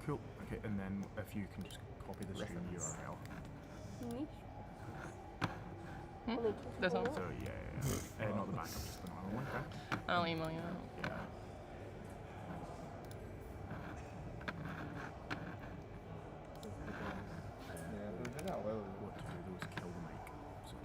Cool. Okay, and then if you can just copy the stream URL. This one? So yeah. Not the backup, just the normal one. Okay. I'll email you. Yeah. What to do though is kill the mic. So.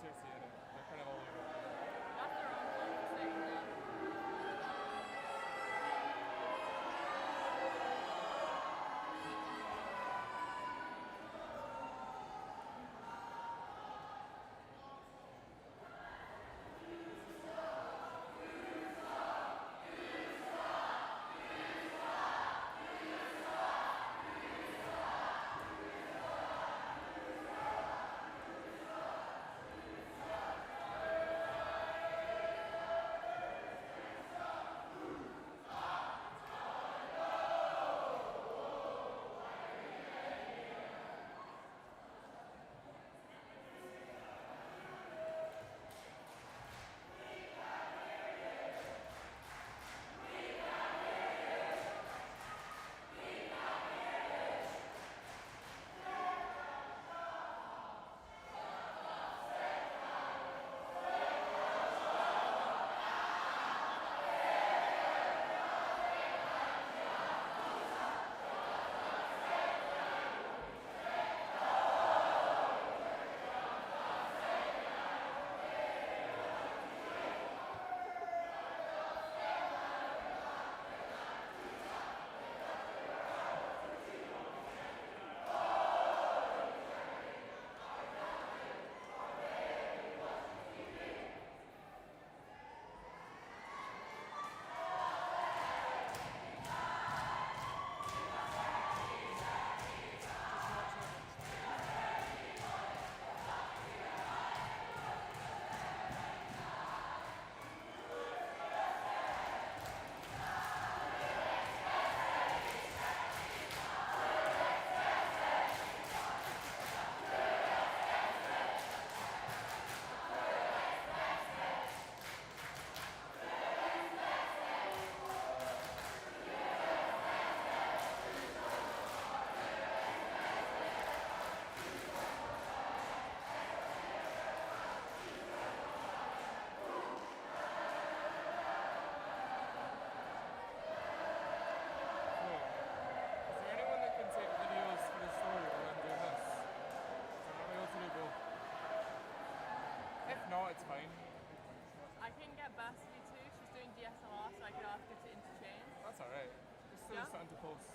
seriously, they're kind of all over. That's the wrong one for saying that. Is there anyone that can take videos for the story while I'm doing this? I'm not able to do both. If not, it's fine. I can get Barsby too. She's doing DSLR, so I could ask her to interchange. That's alright. Just Yeah? something to post.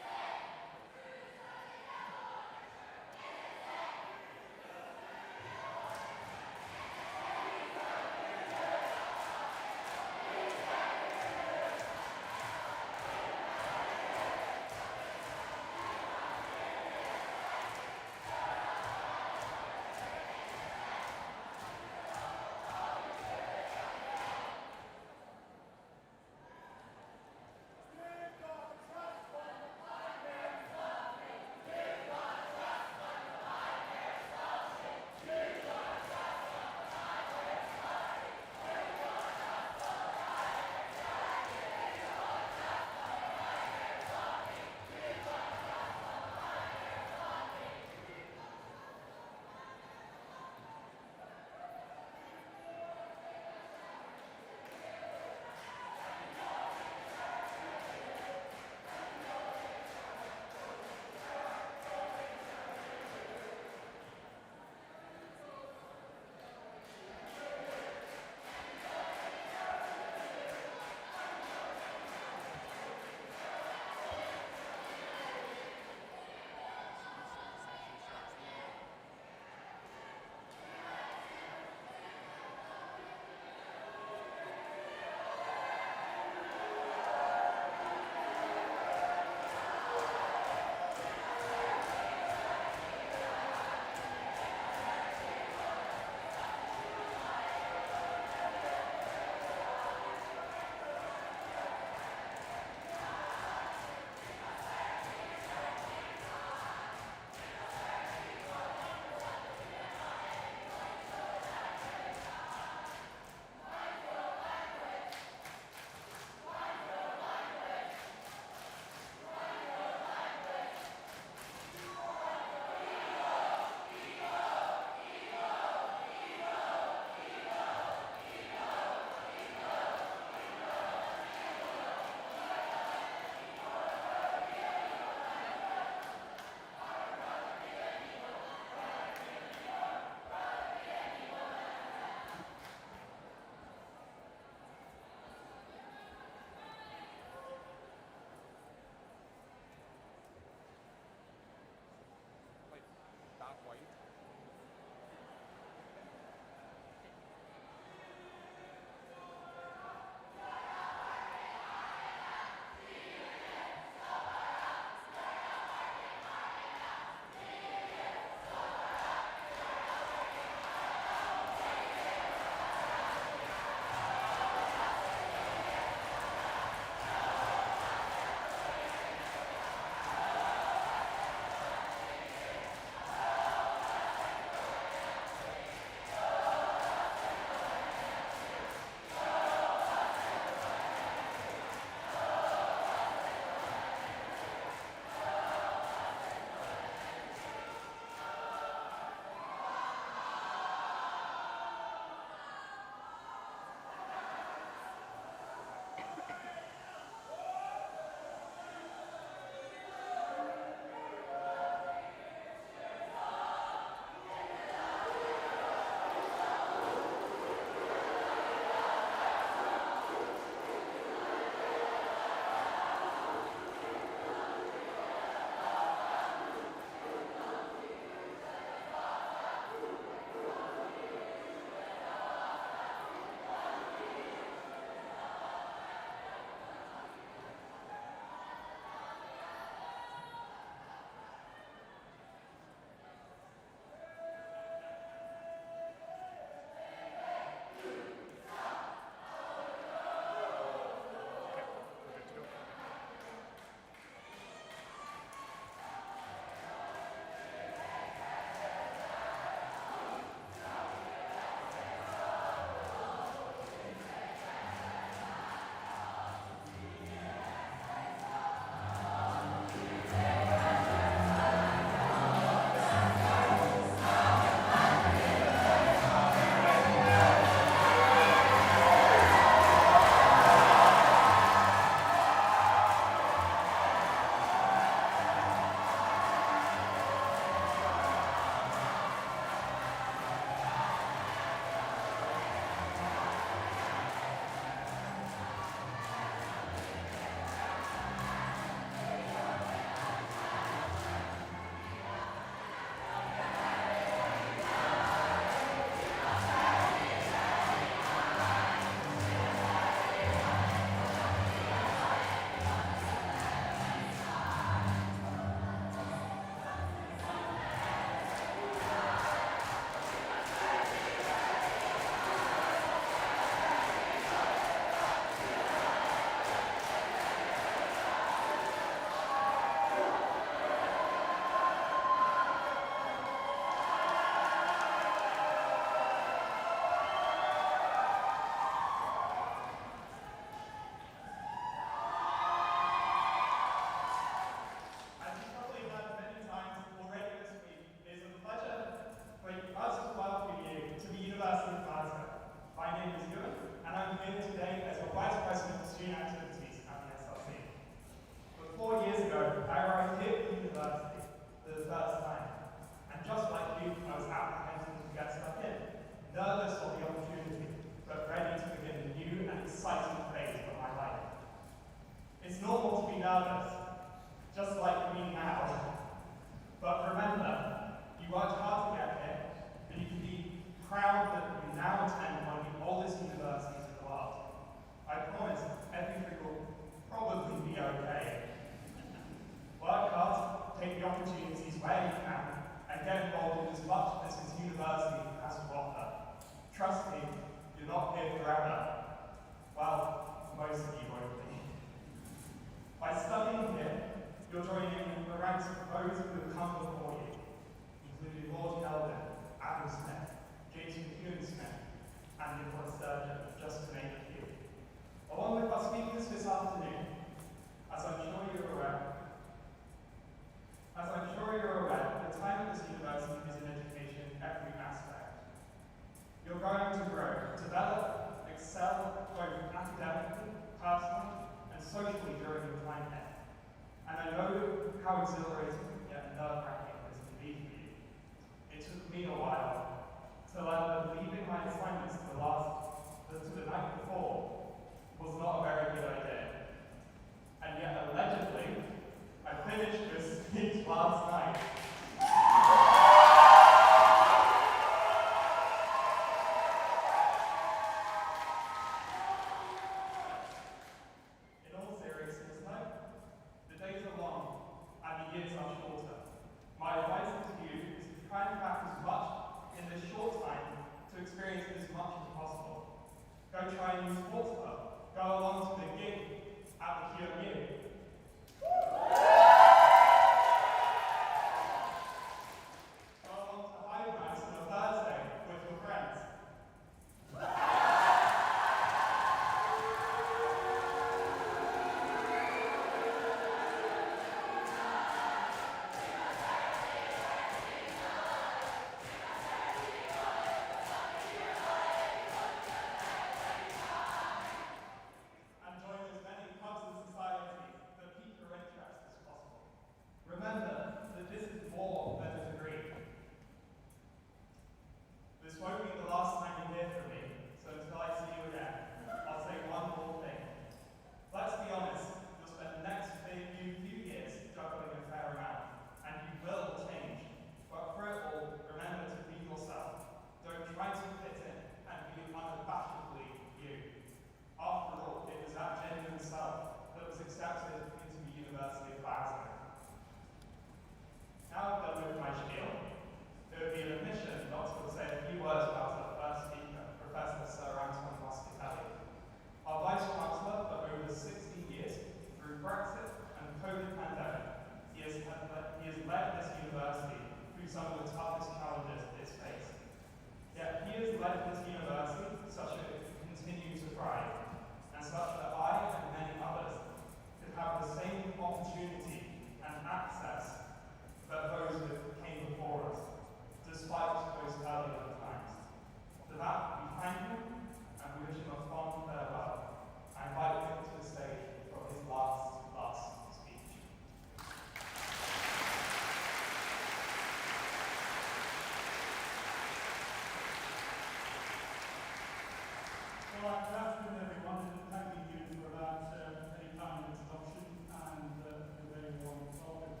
Well, good afternoon, everyone, and thank you for that very kind introduction and a very warm welcome.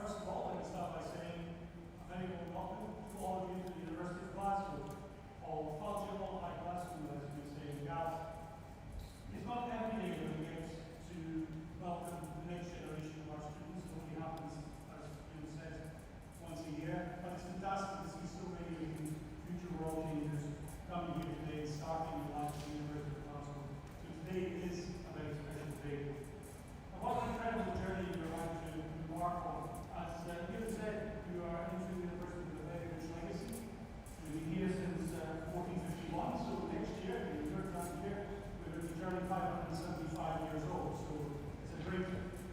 First of all, let me start by saying a very warm welcome to all of you to the University of Glasgow, or Culture Hall High Glasgow, as we say in Gaelic. It's not every day that we get to welcome the next generation of our students. It only happens, as you said, once a year, but it's fantastic to see so many of you future world changers coming here today and starting your life at the University of Glasgow. So today is a very special day. And what an incredible journey you're about to embark on. As Ian said, you are entering the university with a very rich legacy. You've been here since 1451, so next year, in your third time here, we're going to be turning 575 years old. So it's a great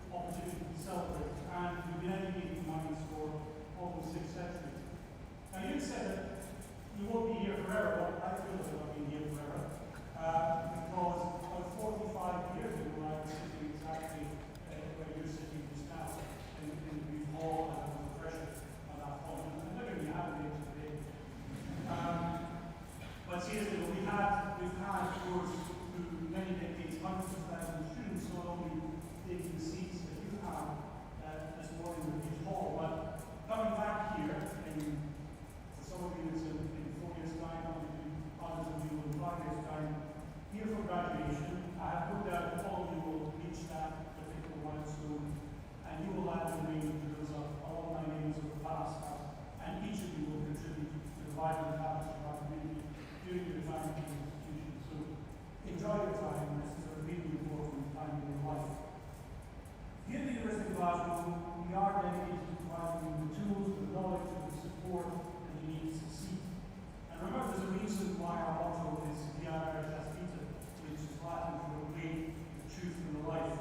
opportunity to celebrate. And we've been educating minds for almost 6 centuries. Now, you said that you won't be here forever, but I feel that I've been here forever. Because about 45 years ago, I was sitting exactly where you're sitting just now, in the Booth Hall, and I was a fresher at that point. And I'm literally having it today. But seriously, we've had, of course, through many decades, hundreds of thousands of students not only taking the seats that you have this morning in the Booth Hall, but coming back here in some of you it's in 4 years' time, others of you in 5 years' time, here for graduation. I have no doubt that all of you will reach that particular milestone, and you will add your name to those alumni names of the past, and each of you will contribute to the vibrant fabric of our community during your time in the institution. So enjoy your time. This is a really important time in your life. Here at the University of Glasgow, we are dedicated to providing you the tools, the knowledge, and the support that you need to succeed. And remember, there's a reason why our motto is Via Veritas Vita, which is Latin for the way, the truth, and the life.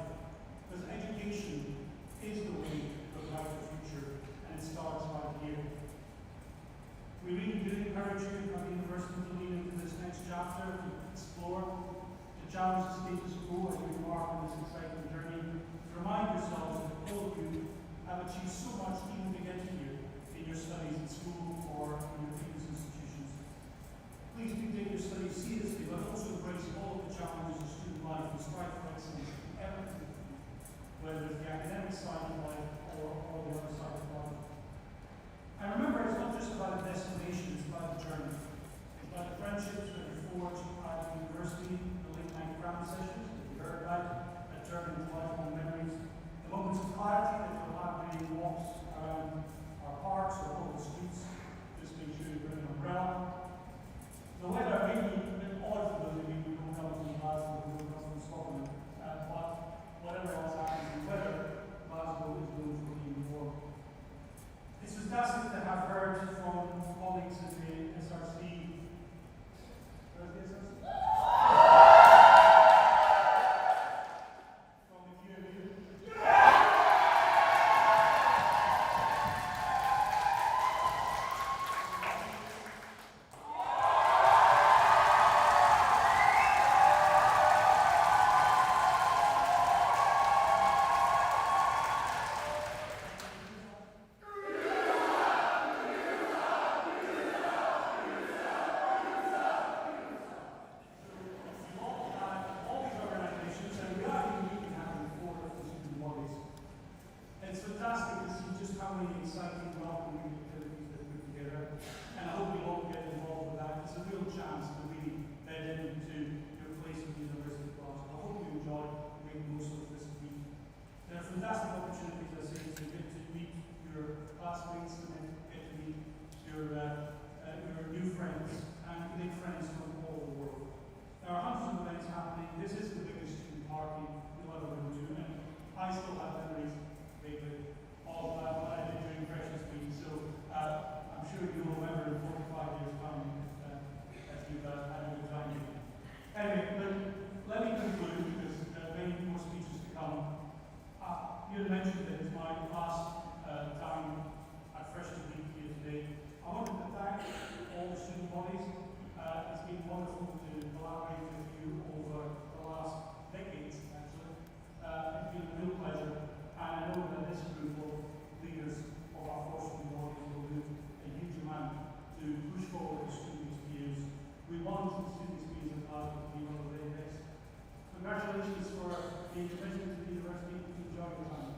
Because education is the way to a brighter future, and it starts right here. We really do encourage you at the university to lean into this next chapter, to explore, to challenge the status quo as you embark on this exciting journey, to remind yourselves that all of you have achieved so much even to get here in your studies in school or in your previous institutions. Please do take your studies seriously, but also embrace all of the challenges of student life and strive for excellence in everything, whether it's the academic side of life or the other side of life. And remember, it's not just about the destination, it's about the journey. It's about the friendships that you forge at the university, the late night cram sessions that you heard about, that turn into lifelong memories, the moments of clarity that you'll have when you walks around our parks or local streets. Just make sure you bring an umbrella. The weather may be a bit odd for those of you who don't come from Glasgow, who don't come from Scotland, but whatever else happens in weather, Glasgow is known for being warm. It's fantastic to have heard from colleagues in the SRC. Where's the SRC? From the few of you. We want the students to be opportunities in life to be one of the very best. Congratulations for being committed to the university. Enjoy your time.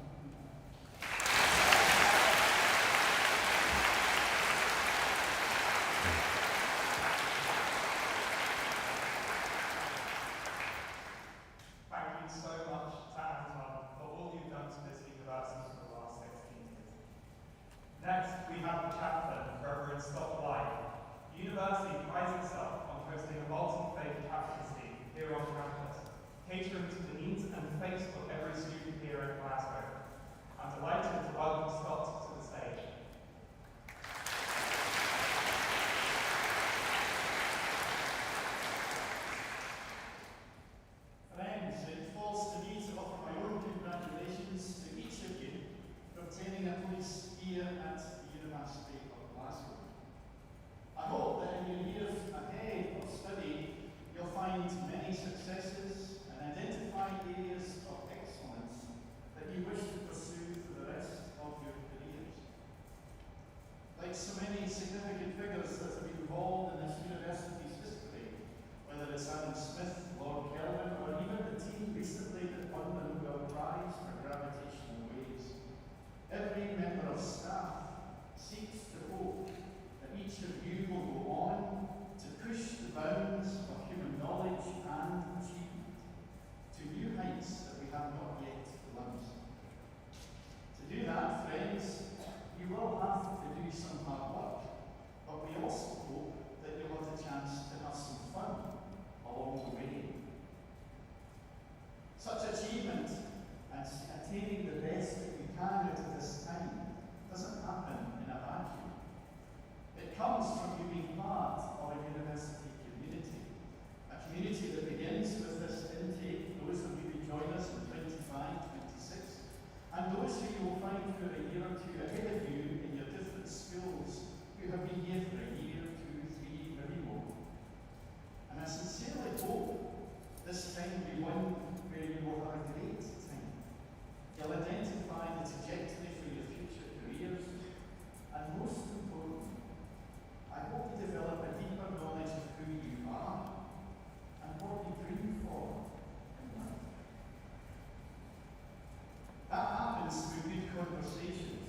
Thank you so much to Anton for all you've done to this university for the last 16 years. Next, we have the chaplain, Reverend Scott White. The university prides itself on hosting a multi-faith chaplaincy here on campus, catering to the needs and faith of every student here at Glasgow. I'm delighted to welcome Scott to the stage. Friends, it falls to me to offer my own congratulations to each of you for obtaining a place here at the University of Glasgow. I hope that in your years ahead of study, you'll find many successes and identify areas of excellence that you wish to pursue for the rest of your careers. Like so many significant figures that have been involved in this university's history, whether it's Adam Smith, Lord Kelvin, or even the team recently that won the Nobel Prize for gravitational waves, every member of staff seeks to hope that each of you will go on to push the bounds of human knowledge and achievement to new heights that we have not yet glimpsed. To do that, friends, you will have to do some hard work, but we also hope that you'll have the chance to have some fun along the way. Such achievement and attaining the best that we can out of this time doesn't happen in a vacuum. It comes from you being part of a university community, a community that begins with this intake, those of you who join us in 25, 26, and those who you will find for a year or two ahead of you in your different schools who have been here for a year, 2, 3, maybe more. And I sincerely hope this time will be one where you will have a great time. You'll identify the trajectory for your future careers, and most importantly, I hope you develop a deeper knowledge of who you are and what you dream for in life. That happens through good conversations,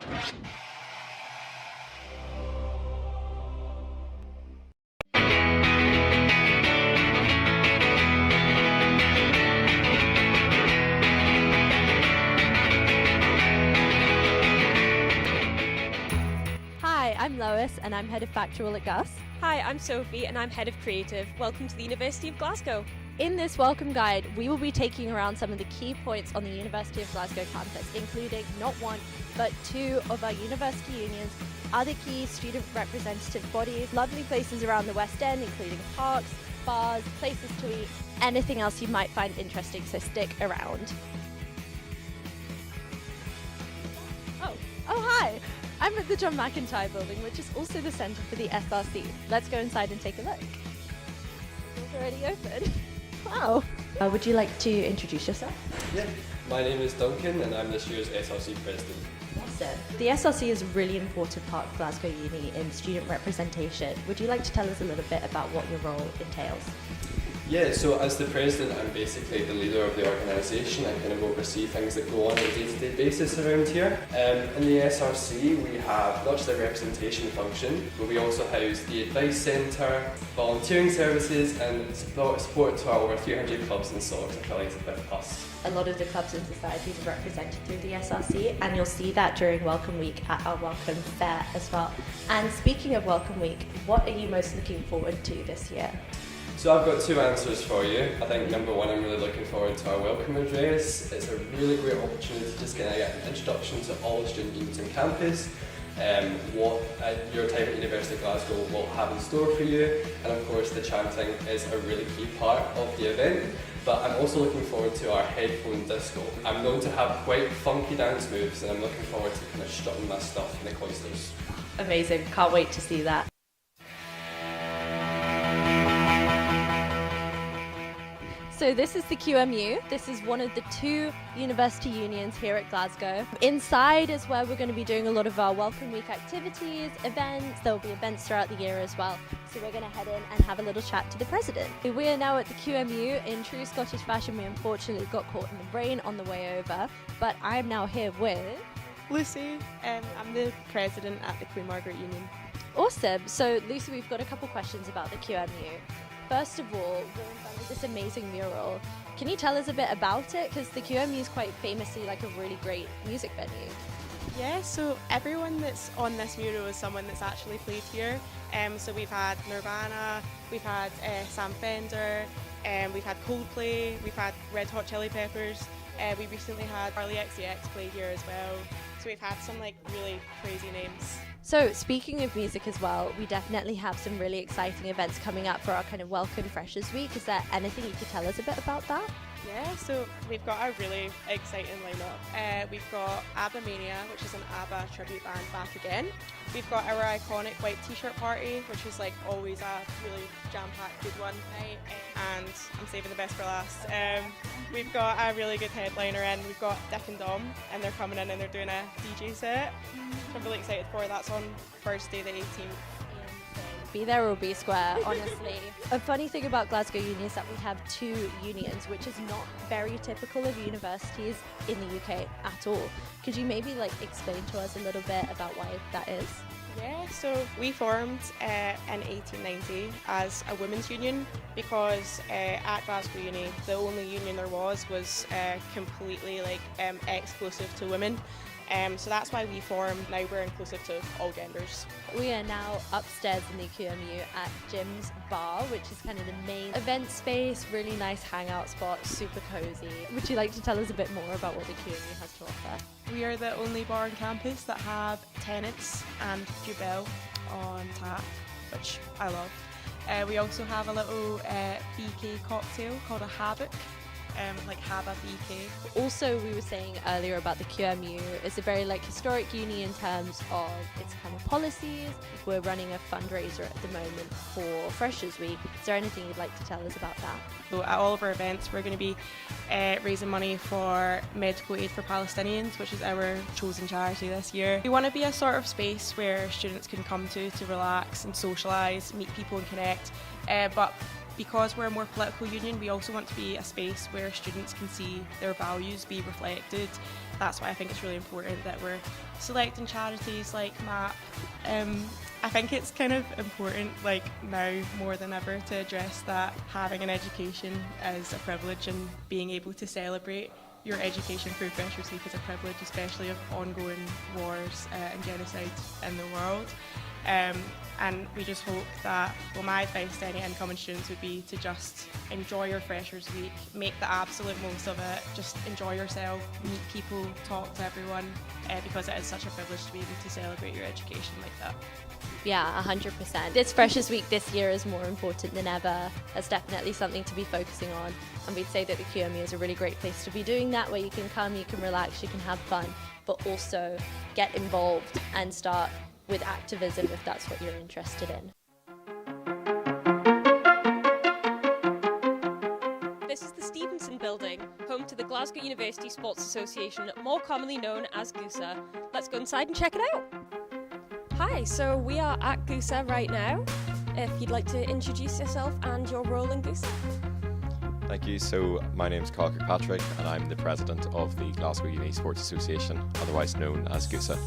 Hi, I'm Lois and I'm Head of Factual at GUS. Hi, I'm Sophie and I'm Head of Creative. Welcome to the University of Glasgow. In this welcome guide, we will be taking around some of the key points on the University of Glasgow campus, including not one, but two of our university unions, other key student representative bodies, lovely places around the West End, including parks, bars, places to eat, anything else you might find interesting, so stick around. Oh, hi! I'm at the John McIntyre building, which is also the centre for the SRC. Let's go inside and take a look. It's already open. Wow. Would you like to introduce yourself? Yeah, my name is Duncan and I'm this year's SRC President. Awesome. The SRC is a really important part of Glasgow Uni in student representation. Would you like to tell us a little bit about what your role entails? Yeah, so as the President, I'm basically the leader of the organisation. I kind of oversee things that go on a day-to-day basis around here. In the SRC, we have not just a representation function, but we also house the Advice Centre, volunteering services and support to our over 300 clubs and SOCs affiliated with us. A lot of the clubs and societies are represented through the SRC, and you'll see that during Welcome Week at our Welcome Fair as well. And speaking of Welcome Week, what are you most looking forward to this year? So I've got two answers for you. I think number one, I'm really looking forward to our welcome address. It's a really great opportunity to just get an introduction to all the student unions on campus, what your time at University of Glasgow will have in store for you, and of course the chanting is a really key part of the event. But I'm also looking forward to our headphone disco. I'm known to have quite funky dance moves and I'm looking forward to kind of strutting my stuff in the cloisters. Amazing, can't wait to see that. So this is the QMU. This is one of the two university unions here at Glasgow. Inside is where we're going to be doing a lot of our Welcome Week activities, events. There will be events throughout the year as well. So we're going to head in and have a little chat to the president. We are now at the QMU. In true Scottish fashion, we unfortunately got caught in the rain on the way over, but I'm now here with Lucy, I'm the president at the Queen Margaret Union. Awesome. So Lucy, we've got a couple questions about the QMU. First of all, we're in front of this amazing mural. Can you tell us a bit about it? Because the QMU is quite famously like a really great music venue. Yeah, so everyone that's on this mural is someone that's actually played here. So we've had Nirvana, we've had Sam Fender, we've had Coldplay, we've had Red Hot Chili Peppers. We recently had Charli XCX play here as well. So we've had some like really crazy names. So speaking of music as well, we definitely have some really exciting events coming up for our kind of Welcome Freshers Week. Is there anything you could tell us a bit about that? Yeah, so we've got a really exciting lineup. We've got ABBA Mania, which is an ABBA tribute band back again. We've got our iconic white t-shirt party, which is like always a really jam-packed good one night, and I'm saving the best for last. We've got a really good headliner in. We've got Dick and Dom, and they're coming in and they're doing a DJ set. I'm really excited for. That's on Thursday the 18th. Be there or be square, honestly. A funny thing about Glasgow Uni is that we have two unions, which is not very typical of universities in the UK at all. Could you maybe like explain to us a little bit about why that is? Yeah, so we formed in 1890 as a women's union because at Glasgow Uni the only union there was completely like exclusive to women. So that's why we formed. Now we're inclusive to all genders. We are now upstairs in the QMU at Jim's Bar, which is kind of the main event space, really nice hangout spot, super cozy. Would you like to tell us a bit more about what the QMU has to offer? We are the only bar on campus that have tenets and Jubel on tap, which I love. We also have a little BK cocktail called a Havoc. Like Haba BK. Also, we were saying earlier about the QMU, it's a very like historic uni in terms of its kind of policies. We're running a fundraiser at the moment for Freshers Week. Is there anything you'd like to tell us about that? So at all of our events, we're going to be raising money for Medical Aid for Palestinians, which is our chosen charity this year. We want to be a sort of space where students can come to relax and socialise, meet people and connect. But because we're a more political union, we also want to be a space where students can see their values be reflected that's why I think it's really important that we're selecting charities like MAP. I think it's kind of important, like now more than ever, to address that having an education is a privilege, and being able to celebrate your education through Freshers Week is a privilege, especially of ongoing wars and genocide in the world. And we just hope that, well, my advice to any incoming students would be to just enjoy your Freshers Week, make the absolute most of it, just enjoy yourself, meet people, talk to everyone, because it is such a privilege to be able to celebrate your education like that. Yeah, 100%. This Freshers Week this year is more important than ever. That's definitely something to be focusing on. And we'd say that the QMU is a really great place to be doing that, where you can come, you can relax, you can have fun, but also get involved and start with activism if that's what you're interested in. This is the Stevenson Building, home to the Glasgow University Sports Association, more commonly known as GUSA. Let's go inside and check it out. Hi, so we are at GUSA right now. If you'd like to introduce yourself and your role in GUSA. Thank you. So my name is Carl Kirkpatrick and I'm the president of the Glasgow Uni Sports Association, otherwise known as GUSA.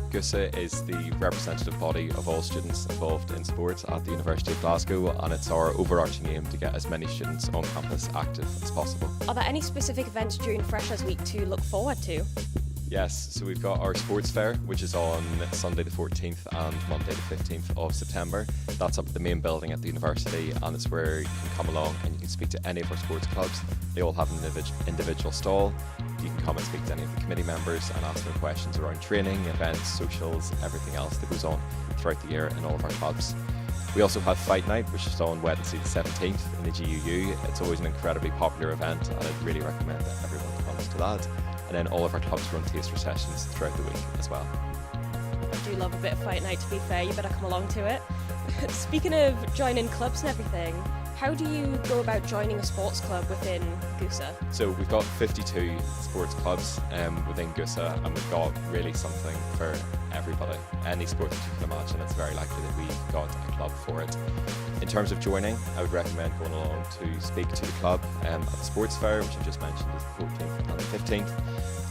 GUSA is the representative body of all students involved in sports at the University of Glasgow, and it's our overarching aim to get as many students on campus active as possible. Are there any specific events during Freshers Week to look forward to? Yes, so we've got our sports fair, which is on Sunday the 14th and Monday the 15th of September. That's up at the main building at the university, and it's where you can come along and you can speak to any of our sports clubs. They all have an individual stall. You can come and speak to any of the committee members and ask them questions around training, events, socials, everything else that goes on throughout the year in all of our clubs. We also have Fight Night, which is on Wednesday the 17th in the GUU. It's always an incredibly popular event, and I'd really recommend that everyone comes to that. And then all of our clubs run taster sessions throughout the week as well. I do love a bit of Fight Night, to be fair. You better come along to it. Speaking of joining clubs and everything, how do you go about joining a sports club within GUSA? So we've got 52 sports clubs within GUSA, and we've got really something for everybody. Any sport that you can imagine, it's very likely that we've got a club for it. In terms of joining, I would recommend going along to speak to the club at the sports fair, which I just mentioned is the 14th and the 15th,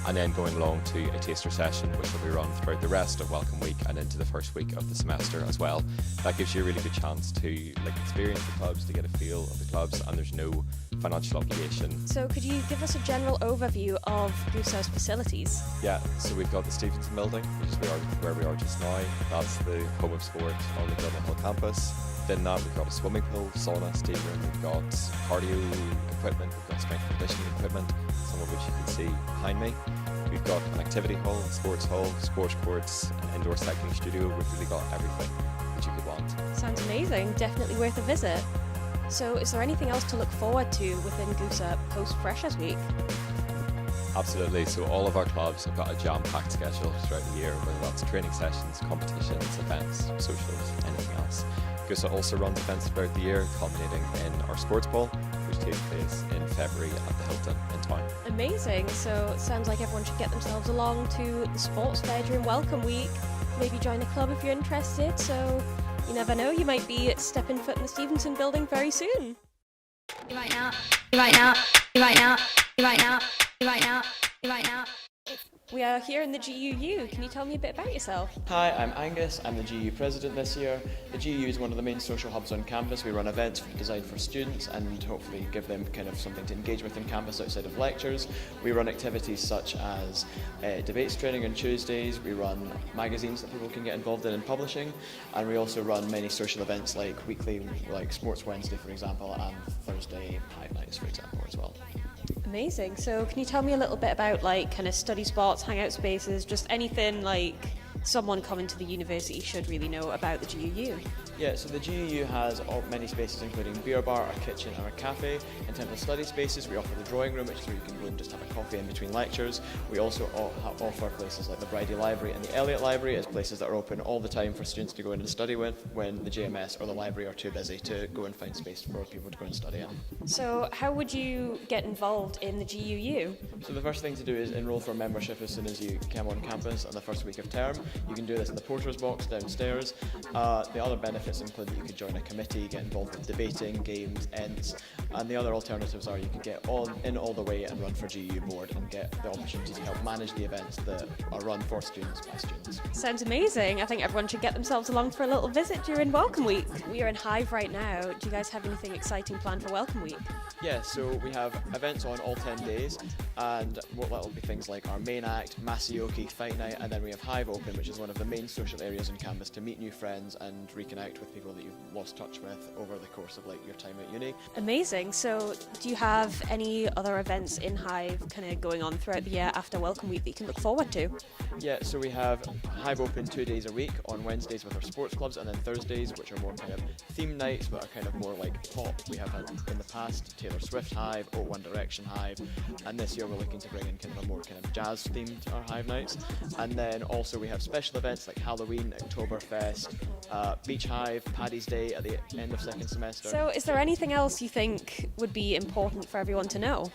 and then going along to a taster session, which will be run throughout the rest of Welcome Week and into the first week of the semester as well. That gives you a really good chance to experience the clubs, to get a feel of the clubs, and there's no financial obligation. So could you give us a general overview of GUSA's facilities? Yeah, so we've got the Stevenson Building, which is where we are just now. That's the home of sport on the Dublin Hill campus. Within that, we've got a swimming pool, sauna, steam room, we've got cardio equipment, we've got strength conditioning equipment, some of which you can see behind me. We've got an activity hall, a sports hall, squash courts, an indoor cycling studio. We've really got everything that you could want. Sounds amazing, definitely worth a visit. So is there anything else to look forward to within GUSA post Freshers Week? Absolutely, so all of our clubs have got a jam-packed schedule throughout the year, whether that's training sessions, competitions, events, socials, anything else. GUSA also runs events throughout the year, culminating in our sports ball, which takes place in February at the Hilton in town. Amazing, so it sounds like everyone should get themselves along to the sports fair during Welcome Week, maybe join a club if you're interested, so you never know, you might be stepping foot in the Stevenson Building very soon. Right now, right now, right now, right now, right now, right now. We are here in the GUU. Can you tell me a bit about yourself? Hi, I'm Angus. I'm the GUU president this year. The GUU is one of the main social hubs on campus. We run events designed for students and hopefully give them kind of something to engage with on campus outside of lectures. We run activities such as debates training on Tuesdays. We run magazines that people can get involved in publishing, and we also run many social events like weekly, like Sports Wednesday, for example, and Thursday Fight Nights, for example, as well. Amazing. So can you tell me a little bit about like kind of study spots, hangout spaces, just anything like someone coming to the university should really know about the GUU? Yeah, so the GUU has many spaces including beer bar, our kitchen and our cafe. In terms of study spaces, we offer the drawing room, which is where you can go and just have a coffee in between lectures. We also offer places like the Bridie Library and the Elliott Library as places that are open all the time for students to go in and study with when the JMS or the library are too busy to go and find space for people to go and study in. So how would you get involved in the GUU? So the first thing to do is enrol for membership as soon as you come on campus on the first week of term. You can do this in the porter's box downstairs. The other benefits include that you could join a committee, get involved with debating, games, ents, and the other alternatives are you can get in all the way and run for GU board and get the opportunity to help manage the events that are run for students by students. Sounds amazing. I think everyone should get themselves along for a little visit during Welcome Week. We are in Hive right now. Do you guys have anything exciting planned for Welcome Week? Yeah, so we have events on all 10 days, and what will be things like our main act, Masayoki, Fight Night, and then we have Hive Open, which is one of the main social areas on campus to meet new friends and reconnect with people that you've lost touch with over the course of your time at uni. Amazing. So do you have any other events in Hive kind of going on throughout the year after Welcome Week that you can look forward to? Yeah, so we have Hive Open 2 days a week, on Wednesdays with our sports clubs, and then Thursdays, which are more kind of theme nights, but are kind of more like pop. We have had in the past Taylor Swift Hive, or One Direction Hive, and this year we're looking to bring in kind of a more kind of jazz themed our Hive nights. And then also we have special events like Halloween, Oktoberfest, Beach Hive, Paddy's Day at the end of second semester. So is there anything else you think would be important for everyone to know?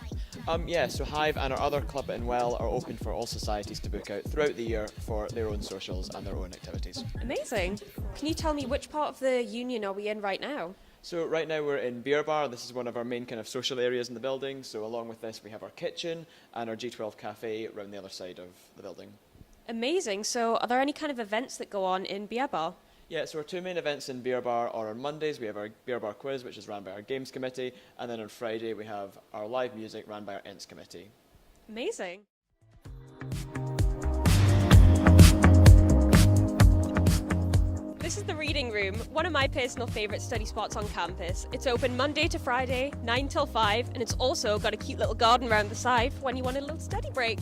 Yeah, so Hive and our other club in Well are open for all societies to book out throughout the year for their own socials and their own activities. Amazing. Can you tell me which part of the union are we in right now? So right now we're in Beer Bar. This is one of our main kind of social areas in the building. So along with this we have our kitchen and our G12 cafe around the other side of the building. Amazing. So are there any kind of events that go on in Beer Bar? Yeah, so our two main events in Beer Bar are on Mondays. We have our Beer Bar quiz, which is run by our games committee, and then on Friday we have our live music run by our Ents committee. Amazing. This is the Reading Room, one of my personal favourite study spots on campus. It's open Monday to Friday, 9 till 5, and it's also got a cute little garden round the side for when you want a little study break.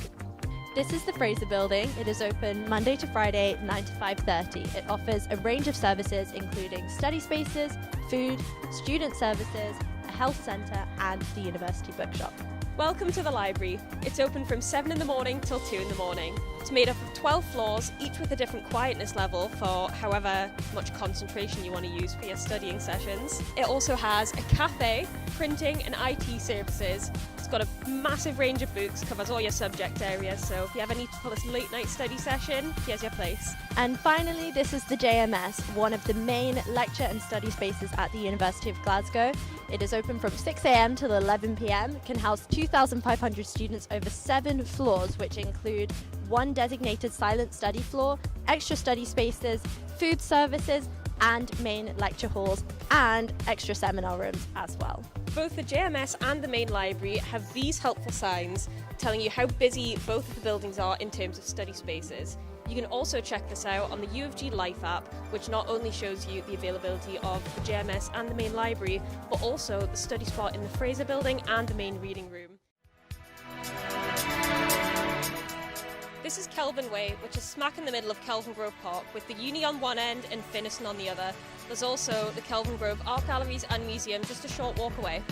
This is the Fraser Building. It is open Monday to Friday, 9 to 5:30. It offers a range of services including study spaces, food, student services, a health centre and the university bookshop. Welcome to the library. It's open from 7 in the morning till 2 in the morning. It's made up of 12 floors, each with a different quietness level for however much concentration you want to use for your studying sessions. It also has a cafe, printing and IT services. It's got a massive range of books, covers all your subject areas, so if you ever need to pull this late night study session, here's your place. And finally, this is the JMS, one of the main lecture and study spaces at the University of Glasgow. It is open from 6 a.m. till 11 p.m, can house 2,500 students over 7 floors, which include one designated silent study floor, extra study spaces, food services, and main lecture halls, and extra seminar rooms as well. Both the JMS and the main library have these helpful signs telling you how busy both of the buildings are in terms of study spaces. You can also check this out on the U of G Life app, which not only shows you the availability of the JMS and the main library, but also the study spot in the Fraser Building and the main reading room. This is Kelvin Way, which is smack in the middle of Kelvin Grove Park, with the uni on one end and Finnieston on the other. There's also the Kelvin Grove Art Galleries and Museum just a short walk away.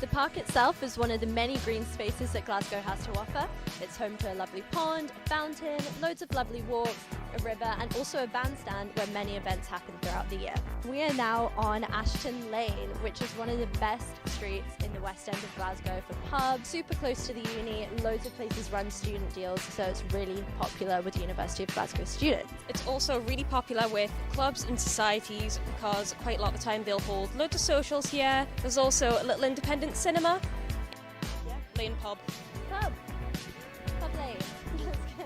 The park itself is one of the many green spaces that Glasgow has to offer. It's home to a lovely pond, a fountain, loads of lovely walks, a river, and also a bandstand where many events happen throughout the year. We are now on Ashton Lane, which is one of the best streets in the West End of Glasgow for pubs, super close to the uni, loads of places run student deals, so it's really popular with University of Glasgow students. It's also really popular with clubs and societies because quite a lot of the time they'll hold loads of socials here. There's also a little independent cinema. Yeah, Lane Pub. Pub Lane. Let's go.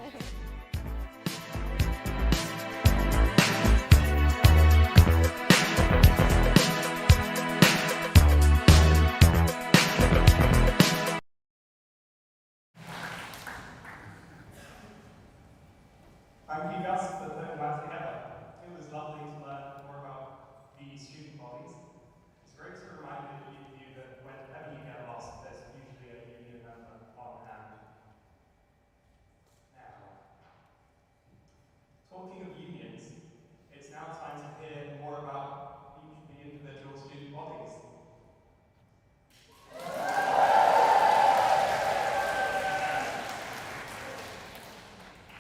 Thank you, Gus, for putting that together. It was lovely to learn more about the student bodies. It's great to remind you that whenever you get lost, there's usually a union member on hand. Now, talking of unions, it's now time to hear more about each of the individual student bodies.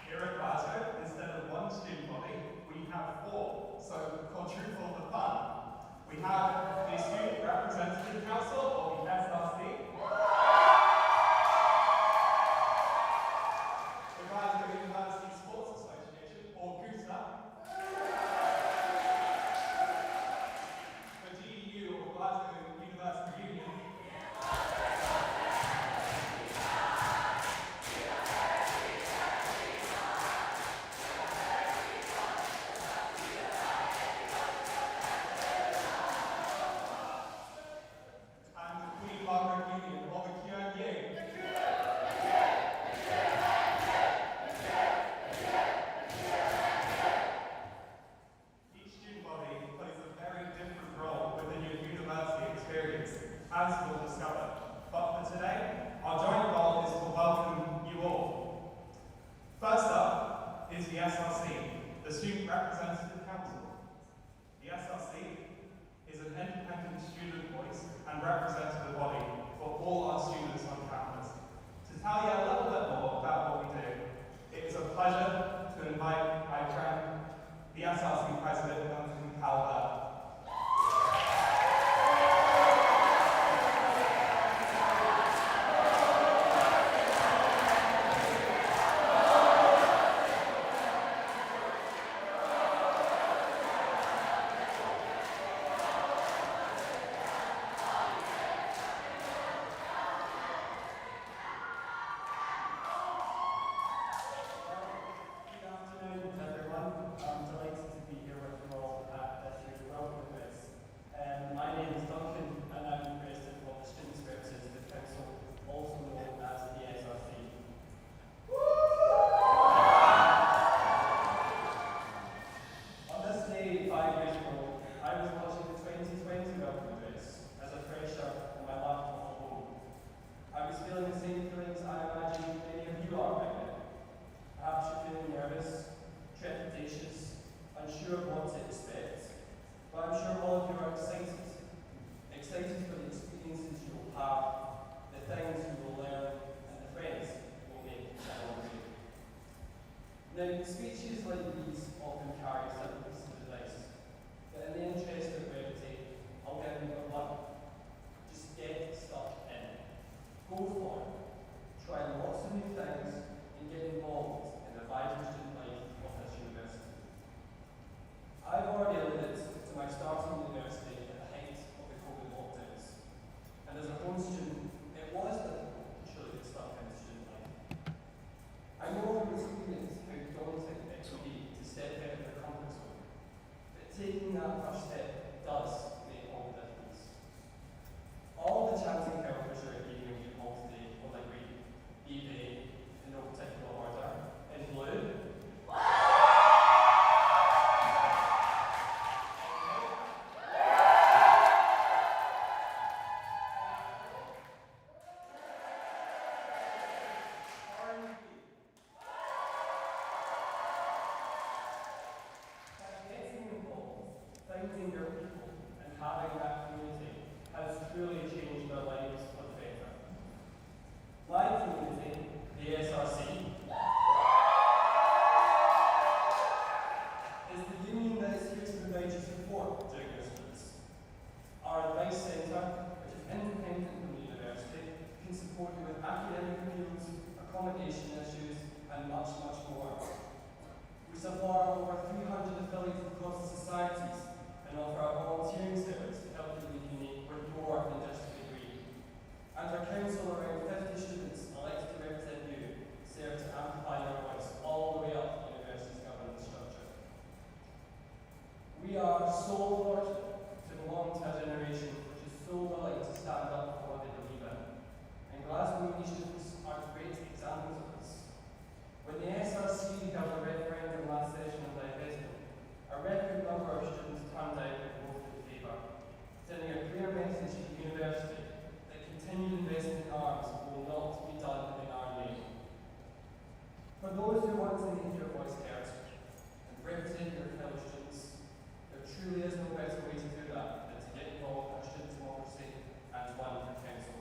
Here at Glasgow, instead of one student body, we have 4, so quadruple the fun. We have the Student Representative Council, or the SRC, the Glasgow University Sports Association, or GUSA. as you'll discover. But for today, our joint goal is to welcome you all. First up is the SRC, the Student Representative Council. The SRC is an independent student voice and representative body for all our students on campus. To tell you a little bit more about what we do, it is a pleasure to invite my friend, the SRC President, Duncan Calvert. Speeches like these often carry some pieces of advice, but in the interest of brevity, I'll give you one. Just get stuck in. Go for it. Try lots of new things and get involved in the vibrant student life of this university. I've already alluded to my starting university at the height of the COVID lockdowns, and as a home student, it was difficult to truly get stuck in student life. I know from experience how daunting it can be to step out of the comfort zone, but taking that first step does make all the difference. All the chanting helpers are giving you all today will agree, be they in no particular order. In blue, finding your people and having that community has truly changed their lives for the better. My community, the SRC, is the union that is here to provide you support during your students. Our advice centre, which is independent from the university, can support you with academic appeals, accommodation issues, and much, much more. We support over 300 affiliated across the societies and offer a volunteering service to help you be unique with more than just a degree. And our council, around 50 students elected to represent you, serve to amplify your voice all the way up the university's governance structure. We are so fortunate to belong to a generation which is so willing to stand up for what they believe in. And Glasgow Uni students are great examples of this. When the SRC held a referendum last session on divestment, a record number of students turned out and voted in favour, sending a clear message to the university that continued investment in arms will not be done in our name. For those who want to make your voice heard and represent your fellow students, there truly is no better way to do that than to get involved in our student democracy and one for council.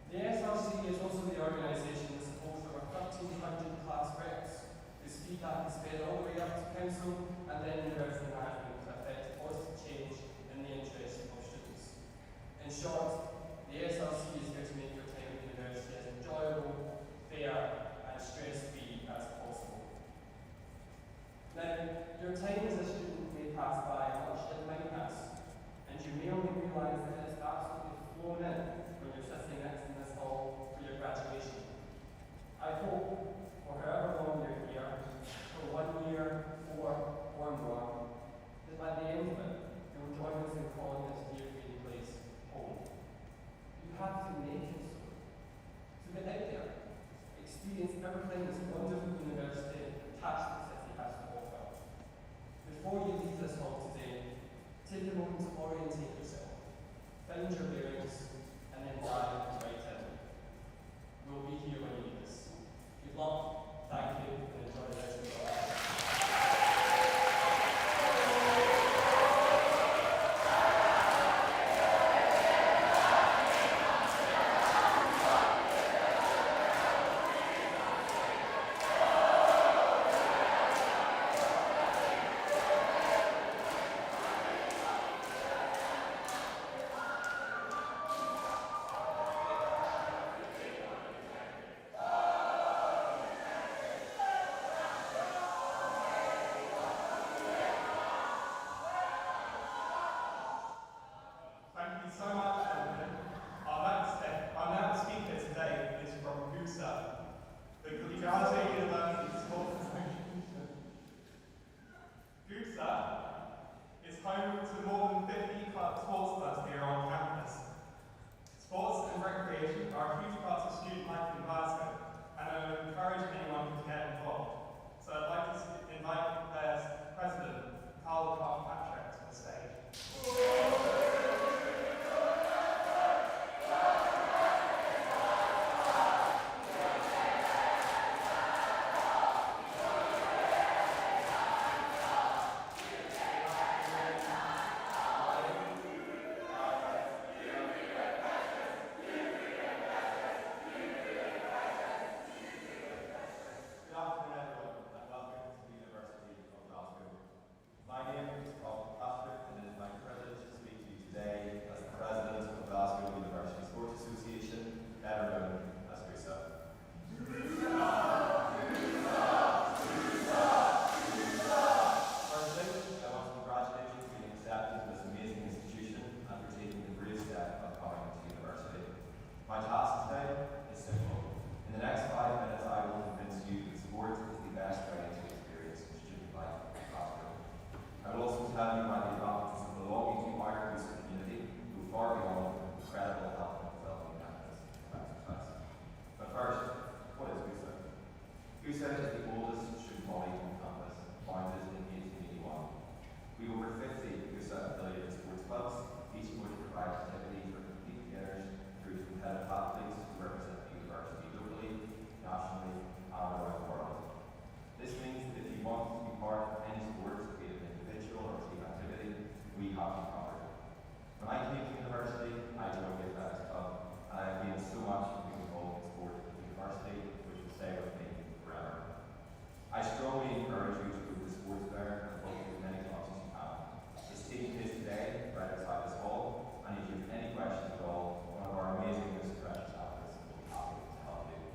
The SRC is also the organisation that supports over 1,300 class reps, whose feedback is fed all the way up to council and then university management to affect positive change in the interest of students. In short, the SRC is here to make your time at the university as enjoyable, fair and stress-free as possible. Now, your time as a student may pass by much like mine has, and you may only realise that it's absolutely flown in when you're sitting next in this hall for your graduation. I hope, for however long you're here, for 1 year, 4 or more, that by the end of it, you'll join us in calling this dear green place home. You have to make it so. So get out there, experience everything this wonderful university attached to the city has to offer. Before you leave this hall today, not been covered. When I came to university, I joined the athletics club, and I have gained so much from being involved in sport at the university, which will stay with me forever. I strongly encourage you to go to the sports fair and book as many clubs as you can. It's taking place today, right outside this hall, and if you have any questions at all, one of our amazing Mr. Precious athletes will be happy to help you.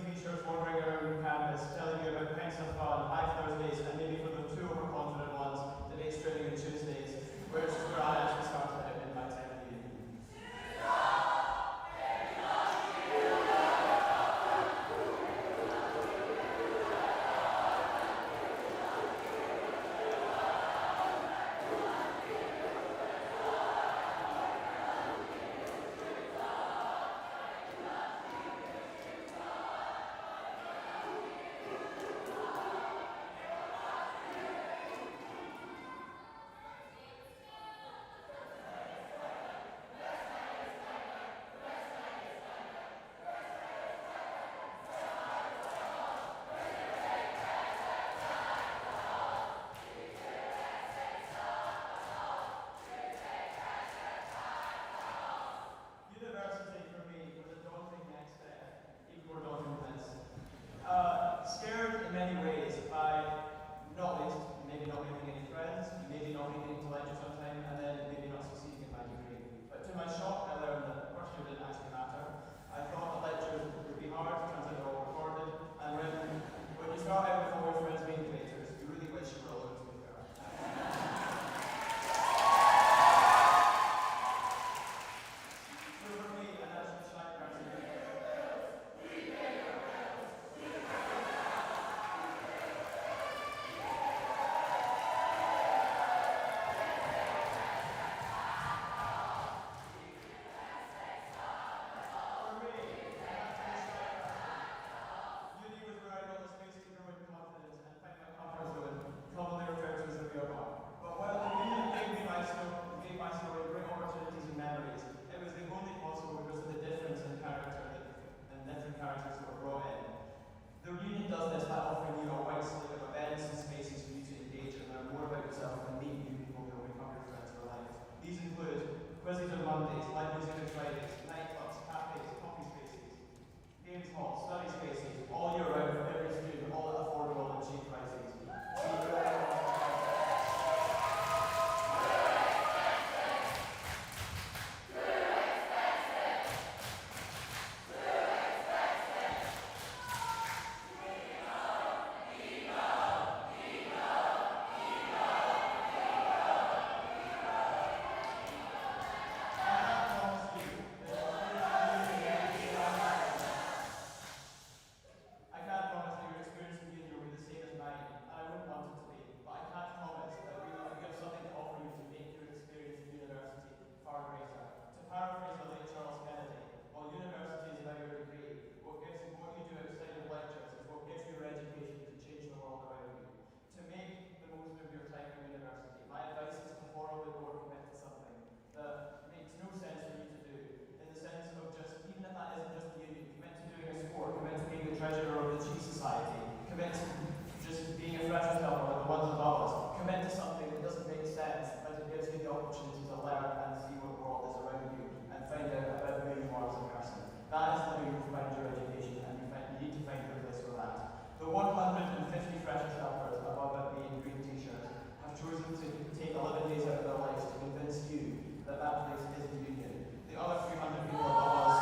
green t-shirts wandering around campus, telling you about pints of fun, high Thursdays, and maybe for the too overconfident ones, debates training on Tuesdays, where I actually started out in my time of the year. University for me was a daunting next step, even more daunting than this. Scared in many ways by not least, maybe not making any friends, maybe not making it to lectures on time, and then maybe not succeeding in my degree. But to my shock, I learned that first year didn't actually matter. I thought the lectures would be hard, turns out they're all recorded, and when you start out with all your friends being debaters, you really wish you were alone to be fair. The reunion does this by offering you a wide slate of events and spaces for you to engage and learn more about yourself and meet new people who will become your friends for life. These include quizzes on Mondays, live music on Fridays, nightclubs, cafes, coffee spaces, games halls, study spaces, all year round for every student, all at affordable and cheap prices. Treasurer of the Cheese Society, commit to just being a fresh helper with the ones above us, commit to something that doesn't make sense, but it gives you the opportunity to learn and see what the world is around you and find out about who you are as a person. That is the way you find your education, and you need to find your place for that. The 150 freshers helpers above and being green t-shirts have chosen to take 11 days out of their lives to convince you that that place is the union. The other 300 people above us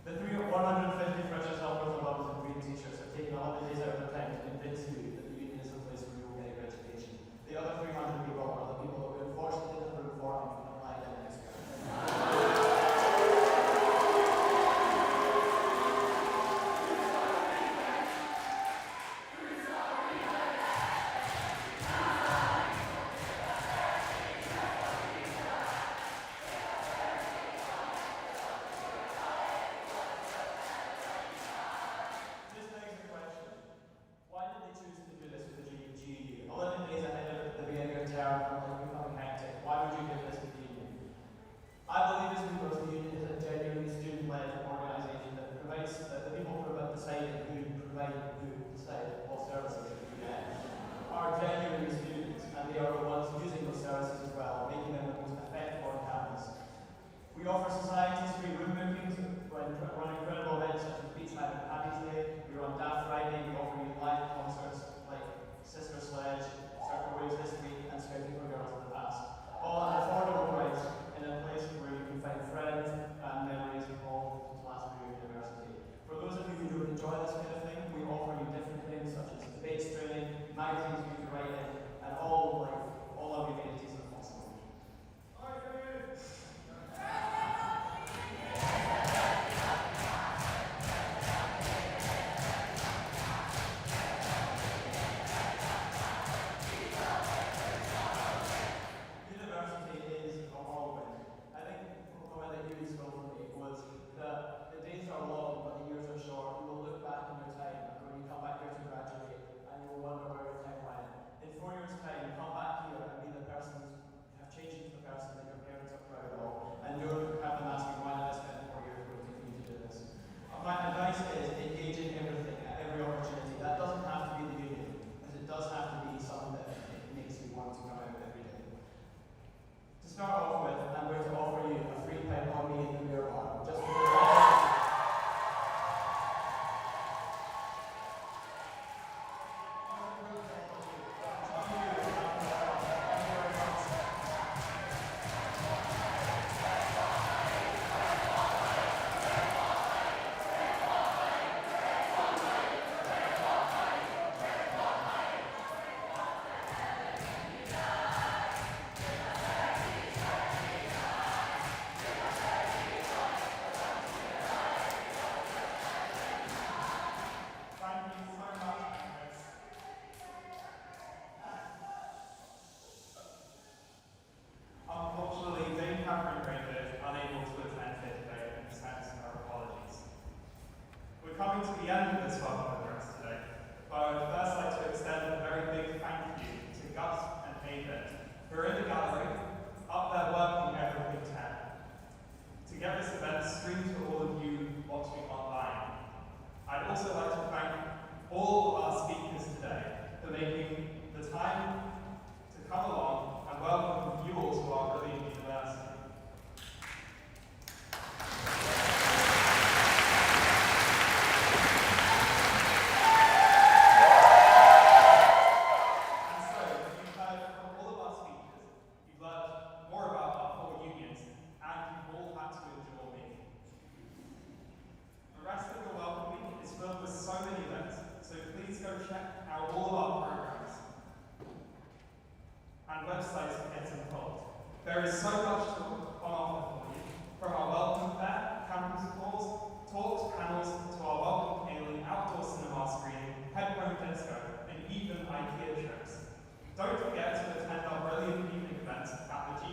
The 150 freshers helpers above us in green t-shirts have taken 11 days out of their time to convince you that the union is the place where you will get your education. The other 300 people are the people that we unfortunately didn't root for and can apply again next year. Don't forget to attend our brilliant evening events at the